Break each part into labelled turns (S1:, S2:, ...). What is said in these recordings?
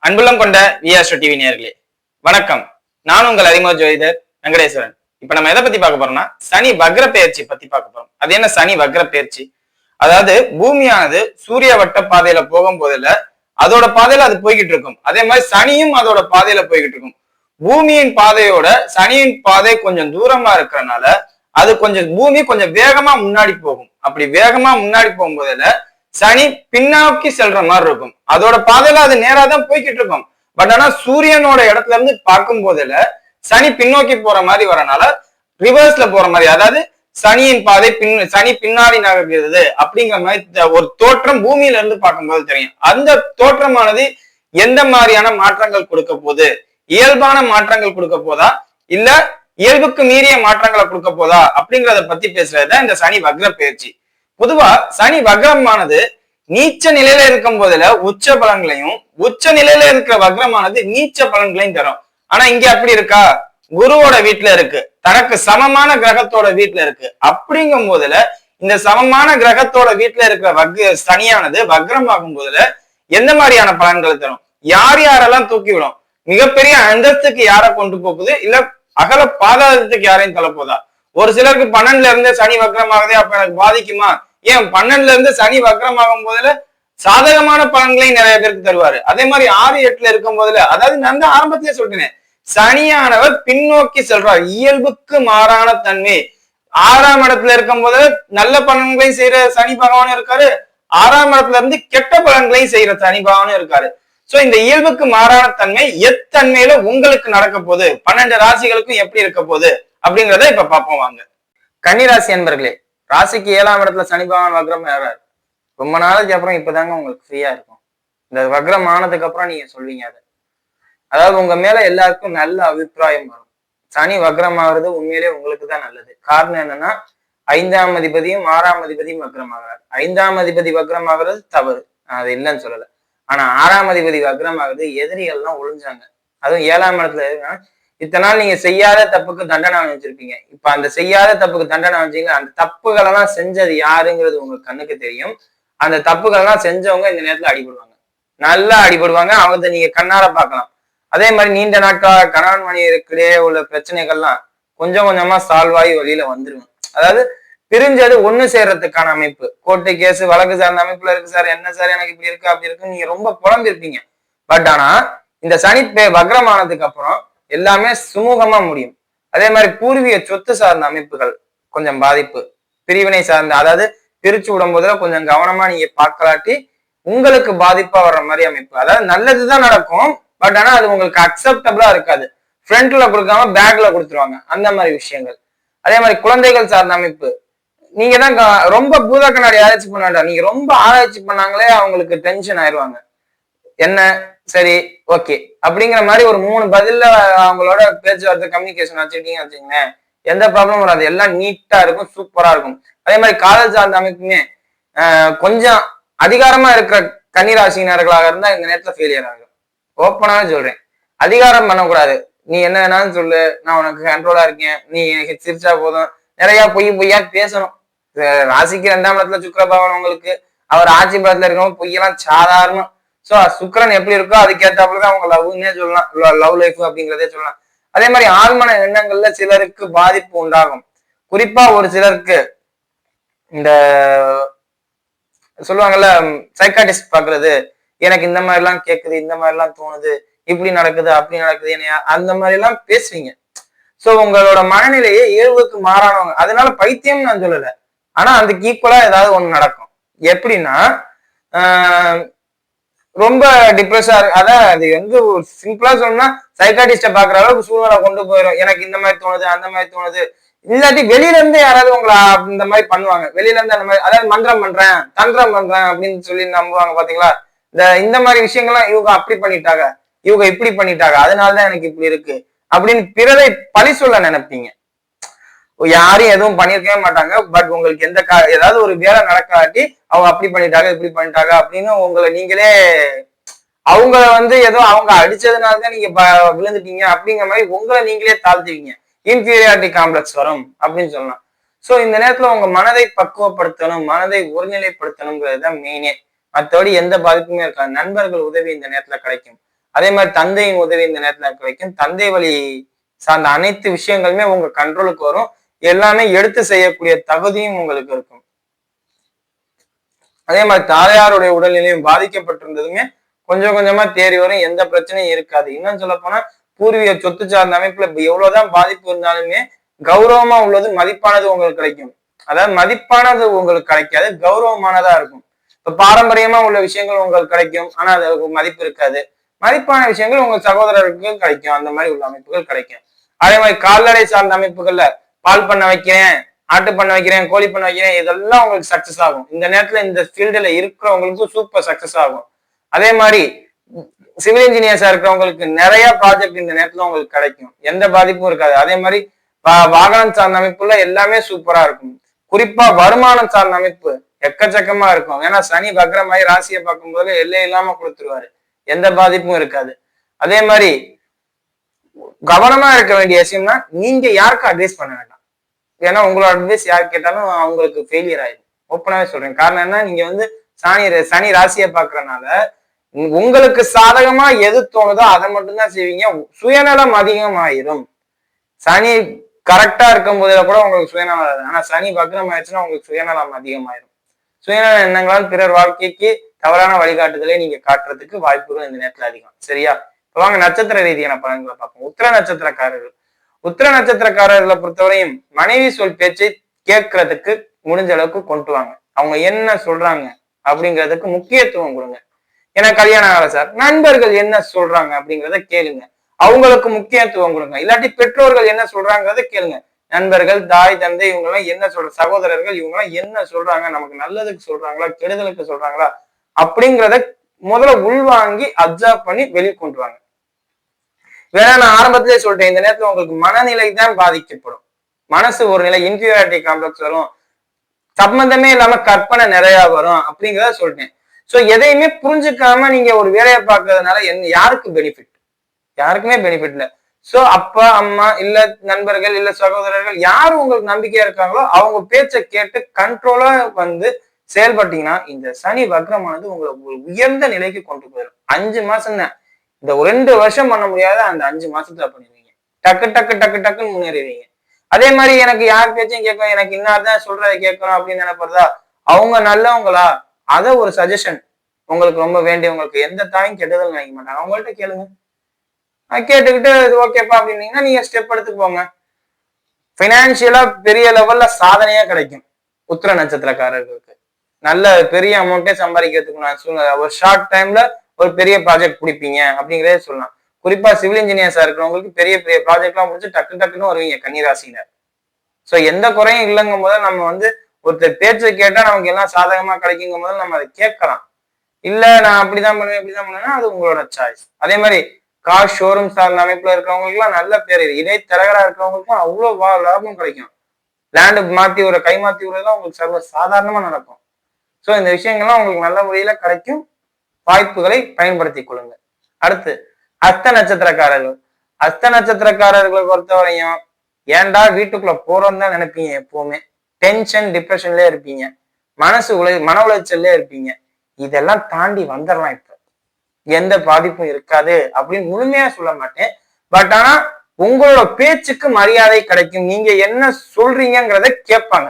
S1: அன்புள்ளம் கொண்ட விஆஸ்ட்ரோ டிவி நேயர்களே வணக்கம். நான் உங்கள் அறிமுக ஜோதிடர் வெங்கடேஸ்வரன். இப்ப நம்ம எதை பத்தி பார்க்க போறோம்னா சனி வக்ர பெயர்ச்சி பத்தி பார்க்க போறோம். அது என்ன சனி வக்ர பெயர்ச்சி? அதாவது பூமியானது சூரிய வட்ட பாதையில போகும் போதுல அதோட பாதையில அது போய்கிட்டு இருக்கும். அதே மாதிரி சனியும் அதோட பாதையில போய்கிட்டு இருக்கும். பூமியின் பாதையோட சனியின் பாதை கொஞ்சம் தூரமா இருக்கிறனால அது பூமி கொஞ்சம் வேகமா முன்னாடி போகும். அப்படி வேகமா முன்னாடி போகும்போதுல சனி பின்னோக்கி செல்ற மாதிரி இருக்கும். அதோட பாதையில அது நேரா தான் போய்கிட்டு இருக்கும். பட் ஆனா சூரியனோட இடத்துல இருந்து பார்க்கும் போதுல சனி பின்னோக்கி போற மாதிரி வரனால ரிவர்ஸ்ல போற மாதிரி, அதாவது சனியின் பாதை சனி பின்னாடி நகர்கிறது அப்படிங்கிற மாதிரி ஒரு தோற்றம் பூமியில இருந்து பார்க்கும்போது தெரியும். அந்த தோற்றமானது எந்த மாதிரியான மாற்றங்கள் கொடுக்க போகுது? இயல்பான மாற்றங்கள் கொடுக்க போதா இல்ல இயல்புக்கு மீறிய மாற்றங்களை கொடுக்க போதா அப்படிங்கிறத பத்தி பேசுறதுதான் இந்த சனி வக்ர பயிற்சி. பொதுவா சனி வக்ரமானது நீச்ச நிலையில இருக்கும் போதுல உச்ச பலன்களையும், உச்ச நிலையில இருக்கிற வக்ரமானது நீச்ச பலன்களையும் தரும். ஆனா இங்க அப்படி இருக்கா? குருவோட வீட்டுல இருக்கு, தனக்கு சமமான கிரகத்தோட வீட்டுல இருக்கு. அப்படிங்கும் போதுல இந்த சமமான கிரகத்தோட வீட்டுல இருக்கிற சனியானது வக்ரமாகும் போதுல எந்த மாதிரியான பலன்களை தரும்? யார் யாரெல்லாம் தூக்கி விடும்? மிகப்பெரிய அந்தஸ்துக்கு யாரை கொண்டு போகுது, இல்ல அகல பாதாளத்துக்கு யாரையும் தள்ள போதா? ஒரு சிலருக்கு 12ல இருந்து சனி வக்ரமாகுதே, அப்ப எனக்கு பாதிக்குமா? ஏன் 12ல இருந்து சனி வக்ரமாகும் போதுல சாதகமான பலன்களையும் நிறைய பேருக்கு தருவாரு. அதே மாதிரி 6-8ல இருக்கும் போதுல, அதாவது நான் தான் ஆரம்பத்திலே சொல்லிட்டேன், சனியானவர் பின்னோக்கி செல்றார். இயல்புக்கு மாறான தன்மை. 6ஆம் இடத்துல இருக்கும் போது நல்ல பலன்களையும் செய்யற சனி பகவானும் இருக்காரு, 6ஆம் இடத்துல இருந்து கெட்ட பலன்களையும் செய்யற சனி பகவானும் இருக்காரு. சோ இந்த இயல்புக்கு மாறான தன்மை எத்தன்மையில உங்களுக்கு நடக்க போகுது, 12 ராசிகளுக்கும் எப்படி இருக்க போகுது அப்படிங்கிறத இப்ப பார்ப்போம் வாங்க. கன்னிராசி அன்பர்களே, ராசிக்கு 7ஆம் இடத்துல சனி பகவான் வக்ரம் ஏறாரு. ரொம்ப நாளைக்கு அப்புறம் இப்பதாங்க உங்களுக்கு ஃப்ரீயா இருக்கும். இந்த வக்ரம் ஆனதுக்கு அப்புறம் நீங்க சொல்வீங்க அதை. அதாவது உங்க மேல எல்லாருக்கும் நல்ல அபிப்பிராயம் வரும். சனி வக்ரம் ஆகுறது உண்மையிலே உங்களுக்கு தான் நல்லது. காரணம் என்னன்னா 5ஆம் அதிபதியும் 6ஆம் அதிபதியும் வக்ரம் ஆகிறார். 5ஆம் அதிபதி வக்ரம் ஆகுறது தவறு, அது இல்லைன்னு சொல்லல. ஆனா 6ஆம் அதிபதி வக்ரம் ஆகுது, எதிரிகள்லாம் ஒளிஞ்சாங்க. அதுவும் 7ஆம் இடத்துல இத்தனை நாள் நீங்க செய்யாத தப்புக்கு தண்டனை வச்சிருப்பீங்க. இப்ப அந்த செய்யாத தப்புக்கு தண்டனை வச்சீங்க, அந்த தப்புகள் எல்லாம் செஞ்சது யாருங்கிறது உங்களுக்கு கண்ணுக்கு தெரியும். அந்த தப்புகள் எல்லாம் செஞ்சவங்க இந்த நேரத்துல அடிபடுவாங்க, நல்லா அடிபடுவாங்க. அவங்க நீங்க கண்ணார பார்க்கலாம். அதே மாதிரி நீண்ட நாட்களாக கணவன் மனைவிக்கிடையே உள்ள பிரச்சனைகள்லாம் கொஞ்சம் கொஞ்சமா சால்வ் ஆகி வெளியில வந்துருவாங்க. அதாவது பிரிஞ்சது ஒண்ணு சேர்றதுக்கான அமைப்பு. கோர்ட்டு கேஸ் வழக்கு சார்ந்த அமைப்புல இருக்கு. சார் என்ன சார் எனக்கு இப்படி இருக்கு அப்படி இருக்கு, நீங்க ரொம்ப புலம்பிருப்பீங்க. பட் ஆனா இந்த சனி வக்ரமானதுக்கு அப்புறம் எல்லாமே சுமூகமா முடியும். அதே மாதிரி பூர்வீக சொத்து சார்ந்த அமைப்புகள் கொஞ்சம் பாதிப்பு, பிரிவினை சார்ந்த, அதாவது பிரிச்சு விடும் போதுல கொஞ்சம் கவனமா நீங்க பார்க்கலாட்டி உங்களுக்கு பாதிப்பா வர்ற மாதிரி அமைப்பு. அதாவது நல்லதுதான் நடக்கும், பட் ஆனா அது உங்களுக்கு அக்செப்டபிளா இருக்காது. ஃப்ரண்ட்ல கொடுக்காம பேக்ல கொடுத்துருவாங்க, அந்த மாதிரி விஷயங்கள். அதே மாதிரி குழந்தைகள் சார்ந்த அமைப்பு. நீங்க தான் ரொம்ப பூத கண்ணாடி ஆராய்ச்சி பண்ண வேண்டாம். நீங்க ரொம்ப ஆராய்ச்சி பண்ணாங்களே அவங்களுக்கு டென்ஷன் ஆயிடுவாங்க. என்ன சரி ஓகே அப்படிங்கிற மாதிரி ஒரு 3 பதில்ல அவங்களோட பேச்சுவார்த்தை கம்யூனிகேஷன் வச்சுக்கிட்டீங்க வச்சுக்கோங்களேன், எந்த ப்ராப்ளமும் வராது. எல்லாம் நீட்டா இருக்கும், சூப்பரா இருக்கும். அதே மாதிரி காதல் சார்ந்த அமைப்புமே கொஞ்சம் அதிகாரமா இருக்கிற கன்னிராசினர்களாக இருந்தா இந்த நேரத்துல ஃபெயிலியர் ஆகும். ஓப்பனாவே சொல்றேன், அதிகாரம் பண்ணக்கூடாது. நீ என்ன வேணாலும் சொல்லு, நான் உனக்கு கண்ட்ரோலா இருக்கேன், நீ எனக்கு சிரிச்சா போதும், நிறைய பொய்யா பேசணும். ராசிக்கு 2ஆம் இடத்துல சுக்கிர பகவான் உங்களுக்கு, அவர் ஆட்சி பலத்துல இருக்கவங்க பொய்யெல்லாம் சாதாரணம். சோ சுக்கிரன் எப்படி இருக்கோ அதுக்கேற்றாப்புலதான் அவங்க லவ்னே சொல்லலாம், லவ் லைஃப் அப்படிங்கிறதே சொல்லலாம். அதே மாதிரி ஆழ்மன எண்ணங்கள்ல சிலருக்கு பாதிப்பு உண்டாகும். குறிப்பா ஒரு சிலருக்கு இந்த சொல்லுவாங்கல்ல, சைக்காட்டிஸ்ட் பாக்குறது, எனக்கு இந்த மாதிரி எல்லாம் கேக்குது, இந்த மாதிரி எல்லாம் தோணுது, இப்படி நடக்குது அப்படி நடக்குது, என்னையா அந்த மாதிரி எல்லாம் பேசுவீங்க. சோ உங்களோட மனநிலையே இயல்புக்கு மாறானவங்க. அதனால பைத்தியம் நான் சொல்லல, ஆனா அதுக்கு ஈக்குவலா ஏதாவது ஒண்ணு நடக்கும். எப்படின்னா ரொம்ப டிப்ரெஸ்ஸா இருக்கு. அதான் அது வந்து சிம்பிளா சொன்னா சைக்காட்டிஸ்ட பாக்குற அளவுக்கு சூழ்நிலை கொண்டு போயிடும். எனக்கு இந்த மாதிரி தோணுது, அந்த மாதிரி தோணுது. இல்லாட்டி வெளியில இருந்து யாராவது உங்களை இந்த மாதிரி பண்ணுவாங்க. வெளியில இருந்து அந்த மாதிரி, அதாவது மந்திரம் பண்றேன், தந்திரம் பண்றேன் அப்படின்னு சொல்லி நம்புவாங்க பாத்தீங்களா? இந்த மாதிரி விஷயங்கள்லாம் இவங்க அப்படி பண்ணிட்டாங்க, இவங்க இப்படி பண்ணிட்டாங்க, அதனாலதான் எனக்கு இப்படி இருக்கு அப்படின்னு பிறரை பழி சொல்ல நினைப்பீங்க. யாரும் எதுவும் பண்ணிருக்கவே மாட்டாங்க. பட் உங்களுக்கு ஏதாவது ஒரு வேலை நடக்காட்டி அவங்க அப்படி பண்ணிட்டாங்க இப்படி பண்ணிட்டாங்க அப்படின்னு உங்களை நீங்களே, அவங்கள ஏதோ அவங்க அடிச்சதுனாலதான் நீங்க விழுந்துட்டீங்க அப்படிங்கிற மாதிரி உங்களை நீங்களே தாழ்த்துவீங்க. இன்ஃபீரியாரிட்டி காம்ப்ளெக்ஸ் வரும் அப்படின்னு சொல்லலாம். சோ இந்த நேரத்துல உங்க மனதை பக்குவப்படுத்தணும், மனதை ஒருநிலைப்படுத்தணுங்கிறது தான் மெயினே. மற்றபடி எந்த பாதிப்புமே இருக்காது. நண்பர்கள் உதவி இந்த நேரத்துல கிடைக்கும். அதே மாதிரி தந்தையின் உதவி இந்த நேரத்துல கிடைக்கும். தந்தை வழி சார்ந்த அனைத்து விஷயங்களுமே உங்க கண்ட்ரோலுக்கு வரும். எல்லாமே எடுத்து செய்யக்கூடிய தகுதியும் உங்களுக்கு இருக்கும். அதே மாதிரி தாயாருடைய உடல்நிலையும் பாதிக்கப்பட்டிருந்ததுமே கொஞ்சம் கொஞ்சமா தேறி வரும். எந்த பிரச்சனையும் இருக்காது. இன்னும் சொல்ல போனா பூர்வீக சொத்து சார்ந்த அமைப்புல எவ்வளவுதான் பாதிப்பு இருந்தாலுமே கௌரவமா உள்ளது மதிப்பானது உங்களுக்கு கிடைக்கும். அதாவது மதிப்பானது உங்களுக்கு கிடைக்காது, கௌரவமானதா இருக்கும். இப்ப பாரம்பரியமா உள்ள விஷயங்கள் உங்களுக்கு கிடைக்கும், ஆனா அது மதிப்பு இருக்காது. மதிப்பான விஷயங்கள் உங்க சகோதரருக்கு கிடைக்கும். அந்த மாதிரி உள்ள அமைப்புகள் கிடைக்கும். அதே மாதிரி கால்நடை சார்ந்த அமைப்புகள்ல பால் பண்ண வைக்கிறேன், ஆட்டு பண்ண வைக்கிறேன், கோழி பண்ண வைக்கிறேன், இதெல்லாம் உங்களுக்கு சக்சஸ் ஆகும். இந்த நேரத்துல இந்த ஃபீல்டுல இருக்கிறவங்களுக்கு சூப்பர் சக்சஸ் ஆகும். அதே மாதிரி சிவில் இன்ஜினியர்ஸா இருக்கிறவங்களுக்கு நிறைய ப்ராஜெக்ட் இந்த நேரத்துல உங்களுக்கு கிடைக்கும். எந்த பாதிப்பும் இருக்காது. அதே மாதிரி வாகனம் சார்ந்த அமைப்புல எல்லாமே சூப்பரா இருக்கும். குறிப்பா வருமானம் சார்ந்த அமைப்பு எக்கச்சக்கமா இருக்கும். ஏன்னா சனி வக்ரமாயி ராசியை பார்க்கும்போது எல்லை இல்லாம கொடுத்துருவாரு. எந்த பாதிப்பும் இருக்காது. அதே மாதிரி கவனமா இருக்க வேண்டிய விஷயம்னா நீங்க யாருக்கும் அட்வைஸ் பண்ண வேண்டாம். ஏன்னா உங்களோட அட்வைஸ் யார் கேட்டாலும் அவங்களுக்கு ஃபெயிலியர் ஆயிடும். ஓப்பனாவே சொல்றேன். காரணம் என்ன, நீங்க வந்து சனி ராசியை பாக்குறதுனால உங்களுக்கு சாதகமா எது தோணுதோ அதை மட்டும்தான் செய்வீங்க. சுயநலம் அதிகமாயிரும். சனி கரெக்டா இருக்கும் போதுல கூட உங்களுக்கு சுயநலம், ஆனா சனி வக்ரம் ஆயிடுச்சுன்னா உங்களுக்கு சுயநலம் அதிகமாயிரும். சுயநல எண்ணங்களால் பிறர் வாழ்க்கைக்கு தவறான வழிகாட்டுதலை நீங்க காட்டுறதுக்கு வாய்ப்புகள் இந்த நேரத்துல அதிகம். சரியா? வாங்க நட்சத்திர ரீதியான பலன்களை பார்ப்போம். உத்திர நட்சத்திரக்காரர்கள். உத்திர நட்சத்திரக்காரர்களை பொறுத்தவரையும் மனைவி சொல் பேச்சை கேட்கறதுக்கு முடிஞ்ச அளவுக்கு கொண்டு வாங்க. அவங்க என்ன சொல்றாங்க அப்படிங்கிறதுக்கு முக்கியத்துவம் கொடுங்க. ஏன்னா கல்யாணம் ஆகல சார், நண்பர்கள் என்ன சொல்றாங்க அப்படிங்கிறத கேளுங்க. அவங்களுக்கு முக்கியத்துவம் கொடுங்க. இல்லாட்டி பெற்றோர்கள் என்ன சொல்றாங்கிறத கேளுங்க. நண்பர்கள், தாய், தந்தை இவங்க எல்லாம் என்ன சொல்ற, சகோதரர்கள் இவங்க எல்லாம் என்ன சொல்றாங்க, நமக்கு நல்லதுக்கு சொல்றாங்களா கெடுதலுக்கு சொல்றாங்களா அப்படிங்கிறத முதல்ல உள்வாங்கி அப்சர்வ் பண்ணி வெளிக்கொண்டு வாங்க. வேணா நான் ஆரம்பத்திலே சொல்லிட்டேன், இந்த நேரத்துல உங்களுக்கு மனநிலை தான் பாதிக்கப்படும். மனசு ஒரு நிலை இன்ஃபீரியாரிட்டி காம்ப்ளெக்ஸ் வரும், சம்பந்தமே இல்லாம கற்பனை நிறைய வரும் அப்படிங்கிறத சொல்லிட்டேன். சோ எதையுமே புரிஞ்சுக்காம நீங்க ஒரு வேலையை பார்க்கறதுனால யாருக்கு பெனிஃபிட்? யாருக்குமே பெனிஃபிட் இல்லை. சோ அப்பா, அம்மா, இல்ல நண்பர்கள், இல்ல சகோதரர்கள் யாரு உங்களுக்கு நம்பிக்கையா இருக்காங்களோ அவங்க பேச்சை கேட்டு கண்ட்ரோலா வந்து செயல்பட்டீங்கன்னா இந்த சனி வக்ரமானது உங்களை உயர்ந்த நிலைக்கு கொண்டு போயிடும். 5 மாசம் தான். இந்த 2 வருஷம் பண்ண முடியாத அந்த 5 மாசத்துல பண்ணுவீங்க. டக்கு டக்கு டக்கு டக்குன்னு முன்னேறுவீங்க. அதே மாதிரி எனக்கு யார் பேச்சையும் கேட்கணும், எனக்கு இன்னார்தான் சொல்றதை கேட்கணும் அப்படின்னு நினைப்பறதா, அவங்க நல்லவங்களா, அதை ஒரு சஜஷன் உங்களுக்கு ரொம்ப வேண்டியவங்களுக்கு எந்த தாயும் கெட்டதும் நினைக்க மாட்டாங்க. அவங்கள்ட்ட கேளுங்க. கேட்டுக்கிட்டு இது ஓகேப்பா அப்படின்னீங்கன்னா நீங்க ஸ்டெப் எடுத்து போங்க. பைனான்சியலா பெரிய லெவல்ல சாதனையா கிடைக்கும். உத்திர நட்சத்திரக்காரர்களுக்கு நல்ல பெரிய அமௌண்ட்டே சம்பாதிக்கிறதுக்கு நான் சொல்லுங்க. ஒரு ஷார்ட் டைம்ல ஒரு பெரிய ப்ராஜெக்ட் பிடிப்பீங்க அப்படிங்கிறதே சொல்லலாம். குறிப்பா சிவில் இன்ஜினியர்ஸா இருக்கிறவங்களுக்கு பெரிய பெரிய ப்ராஜெக்ட் எல்லாம் முடிச்சு டக்கு டக்குன்னு வருவீங்க கன்னிராசினர். சோ எந்த குறையும் இல்லைங்கும் போது நம்ம வந்து ஒருத்தர் பேச்சை கேட்டா நமக்கு எல்லாம் சாதகமா கிடைக்குங்கும் போது நம்ம அதை கேட்கலாம். இல்ல நான் அப்படிதான் பண்ணுவேன் இப்படிதான் பண்ணுவேன்னா அது உங்களோட சாய்ஸ். அதே மாதிரி கார் ஷோரூம் சார்ந்த அமைப்புல இருக்கிறவங்களுக்கு எல்லாம் நல்ல பேர், இடைத்தரகரா இருக்கிறவங்களுக்கும் அவ்வளவு லாபம் கிடைக்கும். லேண்டு மாத்தி ஒரு கை மாத்தி விடுறதுலாம் உங்களுக்கு சர்வ சாதாரணமா நடக்கும். சோ இந்த விஷயங்கள்லாம் உங்களுக்கு நல்ல முறையில கிடைக்கும். வாய்ப்புகளை பயன்படுத்திக் கொள்ளுங்க. அடுத்து அஸ்த நட்சத்திரக்காரர்கள். அஸ்த நட்சத்திரக்காரர்களை பொறுத்தவரையும் ஏன்டா வீட்டுக்குள்ள போறோம்னு தான் நினைப்பீங்க. எப்பவுமே டென்ஷன் டிப்ரெஷன்லயே இருப்பீங்க. மன உளைச்சல்லே இருப்பீங்க. இதெல்லாம் தாண்டி வந்துடலாம். இப்ப எந்த பாதிப்பும் இருக்காது அப்படின்னு முழுமையா சொல்ல மாட்டேன். பட் ஆனா உங்களோட பேச்சுக்கு மரியாதை கிடைக்கும். நீங்க என்ன சொல்றீங்கிறத கேட்பாங்க.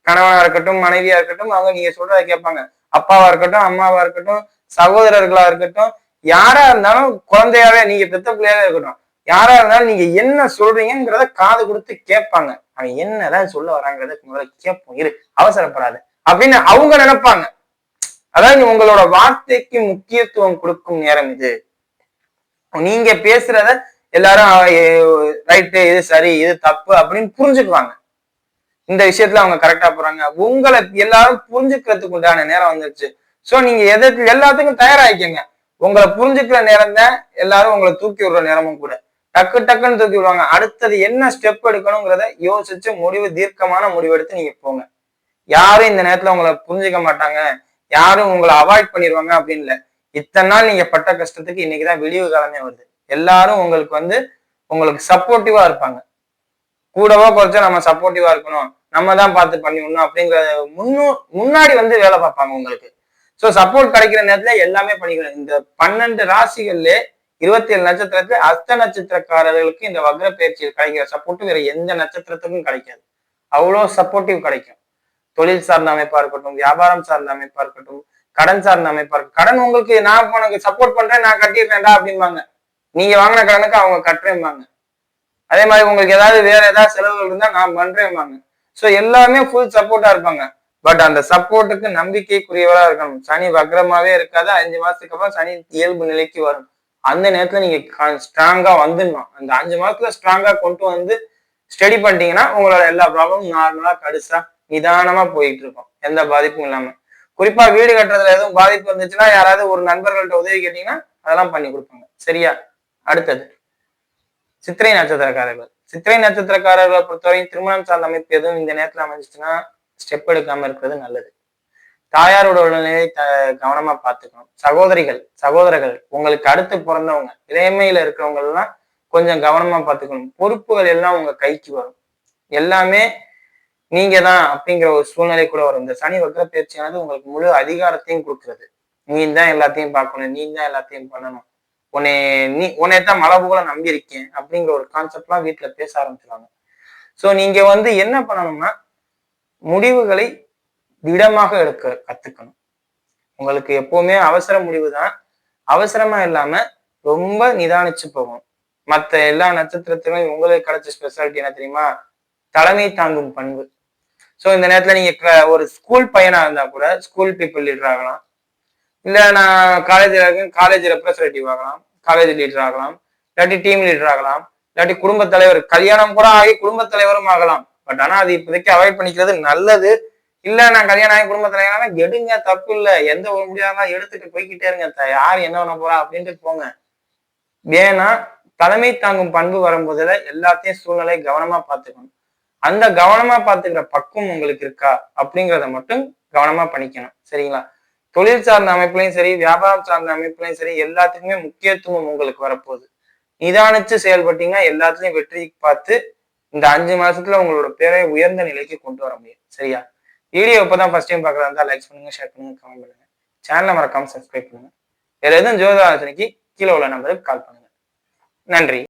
S1: கணவனா இருக்கட்டும், மனைவியா இருக்கட்டும், அவங்க நீங்க சொல்றதை கேட்பாங்க. அப்பாவா இருக்கட்டும், அம்மாவா இருக்கட்டும், சகோதரர்களா இருக்கட்டும், யாரா இருந்தாலும், குழந்தையாவே நீங்க பெத்த பிள்ளையாவே இருக்கட்டும், யாரா இருந்தாலும் நீங்க என்ன சொல்றீங்கிறத காது கொடுத்து கேட்பாங்க. அவன் என்னதான் சொல்ல வராங்கிறத முதல்ல கேட்போம், இரு அவசரப்படாது அப்படின்னு அவங்க நினைப்பாங்க. அதாவது உங்களோட வார்த்தைக்கு முக்கியத்துவம் கொடுக்கும் நேரம் இது. நீங்க பேசுறத எல்லாரும் ரைட்டு, இது சரி, இது தப்பு அப்படின்னு புரிஞ்சுக்குவாங்க. இந்த விஷயத்துல அவங்க கரெக்டா போறாங்க. உங்களை எல்லாரும் புரிஞ்சுக்கிறதுக்கு உண்டான நேரம் வந்துருச்சு. சோ நீங்க எல்லாத்துக்கும் தயாராகிக்கங்க. உங்களை புரிஞ்சுக்கிற நேரம் தான் எல்லாரும் உங்களை தூக்கி விடுற நேரமும் கூட. டக்கு டக்குன்னு தூக்கி விடுவாங்க. அடுத்தது என்ன ஸ்டெப் எடுக்கணுங்கிறத யோசிச்சு தீர்க்கமான முடிவெடுத்து நீங்க போங்க. யாரும் இந்த நேரத்துல உங்களை புரிஞ்சுக்க மாட்டாங்க, யாரும் உங்களை அவாய்ட் பண்ணிடுவாங்க அப்படின்னு இல்லை. இத்தனை நாள் நீங்க பட்ட கஷ்டத்துக்கு இன்னைக்குதான் விடிவு காலமே வருது. எல்லாரும் உங்களுக்கு சப்போர்ட்டிவா இருப்பாங்க. கூடவோ குறைச்சா நம்ம சப்போர்ட்டிவா இருக்கணும், நம்ம தான் பார்த்து பண்ணி விடணும் அப்படிங்கிற முன்னாடி வந்து வேலை பார்ப்பாங்க உங்களுக்கு. சோ சப்போர்ட் கிடைக்கிற நேரத்துல எல்லாமே பண்ணிக்கணும். இந்த 12 ராசிகள்ல 27 நட்சத்திரத்துல அஸ்த நட்சத்திரக்காரர்களுக்கு இந்த வக்ர பயிற்சியில் கிடைக்கிற சப்போர்ட் வேற எந்த நட்சத்திரத்துக்கும் கிடைக்காது. அவ்வளவு சப்போர்ட்டிவ் கிடைக்கும். தொழில் சார்ந்த அமைப்பா இருக்கட்டும், வியாபாரம் சார்ந்த அமைப்பா இருக்கட்டும், கடன் சார்ந்த அமைப்பா இருக்கும். கடன் உங்களுக்கு நான் உனக்கு சப்போர்ட் பண்றேன், நான் கட்டிடுறேன்டா அப்படிம்பாங்க. நீங்க வாங்கின கடனுக்கு அவங்க கட்டுறேன்பாங்க. அதே மாதிரி உங்களுக்கு ஏதாவது வேற ஏதாவது செலவுகள் இருந்தா நான் பண்றேன்பாங்க. சோ எல்லாமே ஃபுல் சப்போர்ட்டா இருப்பாங்க. பட் அந்த சப்போர்ட்டுக்கு நம்பிக்கைக்குரியவரா இருக்கணும். சனி வக்ரமாவே இருக்காது. 5 மாசத்துக்கு அப்புறம் சனி இயல்பு நிலைக்கு வரும். அந்த நேரத்துல நீங்க ஸ்ட்ராங்கா வந்துடணும். அந்த 5 மாசத்துல ஸ்ட்ராங்கா கொண்டு வந்து ஸ்டடி பண்ணிட்டீங்கன்னா உங்களோட எல்லா ப்ராப்ளமும் நார்மலா கடுசா நிதானமா போயிட்டு இருக்கும். எந்த பாதிப்பும் இல்லாம. குறிப்பா வீடு கட்டுறதுல எதுவும் பாதிப்பு இருந்துச்சுன்னா யாராவது ஒரு நண்பர்கள்ட்ட உதவி கேட்டீங்கன்னா அதெல்லாம் பண்ணி கொடுப்பாங்க. சரியா? அடுத்தது சித்திரை நட்சத்திரக்காரர்கள். சித்திரை நட்சத்திரக்காரர்களை பொறுத்தவரையும் திருமணம் சார்ந்த அமைப்பு எதுவும் இந்த நேரத்துல அமைஞ்சிச்சுன்னா ஸ்டெப் எடுக்காம இருக்கிறது நல்லது. தாயாரோட உடல்நிலையை கவனமா பார்த்துக்கணும். சகோதரர்கள் உங்களுக்கு அடுத்து பிறந்தவங்க இளைமையில இருக்கிறவங்க எல்லாம் கொஞ்சம் கவனமா பார்த்துக்கணும். பொறுப்புகள் எல்லாம் உங்க கைக்கு வரும். எல்லாமே நீங்க தான் அப்படிங்கிற ஒரு சூழ்நிலை கூட வரும். இந்த சனி வக்ர பயிற்சியானது உங்களுக்கு முழு அதிகாரத்தையும் கொடுக்கிறது. நீ தான் எல்லாத்தையும் பார்க்கணும், நீ தான் எல்லாத்தையும் பண்ணணும், உன்னைத்தான் மலை போல நம்பி இருக்கேன் அப்படிங்கிற ஒரு கான்செப்ட் எல்லாம் வீட்டுல பேச ஆரம்பிச்சிருவாங்க. சோ நீங்க என்ன பண்ணணும்னா முடிவுகளை திடமாக எடுக்க கத்துக்கணும். உங்களுக்கு எப்பவுமே அவசர முடிவு தான். அவசரமா இல்லாம ரொம்ப நிதானிச்சு போகணும். மற்ற எல்லா நட்சத்திரத்திலும் உங்களுக்கு கிடைச்ச ஸ்பெஷாலிட்டி என்ன தெரியுமா? தலைமை தாங்கும் பண்பு. சோ இந்த நேரத்துல நீங்க ஒரு ஸ்கூல் பையனா இருந்தா கூட ஸ்கூல் பீப்புள் லீடர் ஆகலாம். இல்ல நான் காலேஜ் ரெப்ரஸன்டேட்டிவ் ஆகலாம், காலேஜ் லீடர் ஆகலாம், இல்லாட்டி டீம் லீடர் ஆகலாம், இல்லாட்டி குடும்ப தலைவர், கல்யாணம் கூட ஆகி குடும்ப தலைவரும் ஆகலாம். பட் ஆனா அது இப்போதைக்கு அவாய்ட் பண்ணிக்கிறது நல்லது. இல்ல நான் கல்யாணம் ஆகி குடும்ப தலைவரான எடுங்க, தப்பு இல்ல. எந்த ஒரு முடியாதான் எடுத்துட்டு போய்கிட்டே இருங்க. யார் என்ன பண்ண போறா அப்படின்ட்டு போங்க. ஏன்னா தலைமை தாங்கும் பண்பு வரும்போதுல எல்லாத்தையும் சூழ்நிலை கவனமா பார்த்துக்கணும். அந்த கவனமா பார்த்துக்கிற பக்குவம் உங்களுக்கு இருக்கா அப்படிங்கிறத மட்டும் கவனமா பண்ணிக்கணும். சரிங்களா? தொழில் சார்ந்த அமைப்புலையும் சரி, வியாபாரம் சார்ந்த அமைப்புலையும் சரி, எல்லாத்துக்குமே முக்கியத்துவம் உங்களுக்கு வரப்போகுது. நிதானிச்சு செயல்பட்டீங்கன்னா எல்லாத்துலயும் வெற்றி பார்த்து இந்த 5 மாசத்துல உங்களோட பேரை உயர்ந்த நிலைக்கு கொண்டு வர முடியும். சரியா? வீடியோ இப்பதான் ஃபர்ஸ்ட் டைம் பார்க்கறதா இருந்தா லைக் பண்ணுங்க, ஷேர் பண்ணுங்க, கமெண்ட் பண்ணுங்க. சேனலை மறக்காம சப்ஸ்கிரைப் பண்ணுங்க. வேற எதுவும் ஜோதிட ஆலோசனைக்கு கீழே உள்ள நம்பருக்கு கால் பண்ணுங்க. நன்றி.